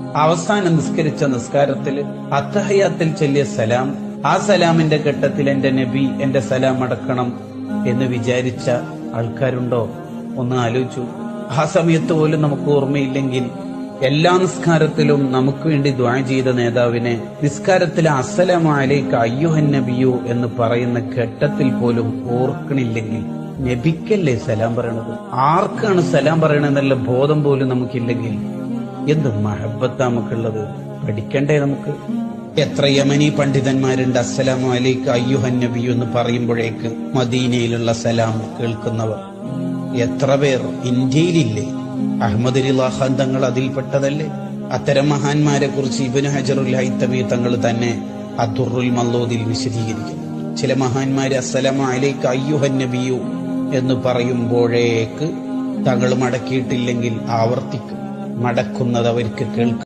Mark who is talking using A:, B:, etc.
A: അവസാനം നിസ്കരിച്ച നിസ്കാരത്തിൽ അത്തഹയ്യാത്തിൽ ചൊല്ലിയ സലാം, ആ സലാമിന്റെ ഘട്ടത്തിൽ എന്റെ നബി എന്റെ സലാം അടക്കണം എന്ന് വിചാരിച്ച ആൾക്കാരുണ്ടോ? ഒന്ന് ആലോചിച്ചു. ആ സമയത്ത് പോലും നമുക്ക് ഓർമ്മയില്ലെങ്കിൽ എല്ലാ നിസ്കാരത്തിലും നമുക്ക് വേണ്ടി ദുആ ചെയ്ത നേതാവിനെ നിസ്കാരത്തിലെ അസ്സലാമു അലൈക അയ്യുഹൻ നബിയു എന്ന് പറയുന്ന ഘട്ടത്തിൽ പോലും ഓർക്കണില്ലെങ്കിൽ നബിക്കല്ലേ സലാം പറയണത്? ആർക്കാണ് സലാം പറയണെന്നുള്ള ബോധം പോലും നമുക്കില്ലെങ്കിൽ എന്ത് മഹബത്താ നമുക്കുള്ളത്? പഠിക്കണ്ടേ നമുക്ക്? എത്ര യമനി പണ്ഡിതന്മാരുണ്ട് അസ്സലാമു അലൈക അയ്യുഹൻ നബിയു എന്ന് പറയുമ്പോഴേക്ക് മദീനയിലുള്ള സലാം കേൾക്കുന്നവർ. എത്ര പേർ ഇന്ത്യയിലില്ലേ? അഹ്മദ് റിളാ ഖാൻ തങ്ങൾ അതിൽപ്പെട്ടതല്ലേ? അത്തരം മഹാന്മാരെ കുറിച്ച് ഇബ്നു ഹജറുൽ ഹൈതമി തങ്ങൾ തന്നെ അദ്ദുറുൽ മല്ലൂദിൽ വിശദീകരിക്കുന്നു. ചില മഹാന്മാര് അസ്സലാമു അലൈക അയ്യുഹൻ നബിയു എന്ന് പറയുമ്പോഴേക്ക് തങ്ങൾ മടക്കിയിട്ടില്ലെങ്കിൽ ആവർത്തിക്കും. മടക്കുന്നത് അവർക്ക് കേൾക്കും.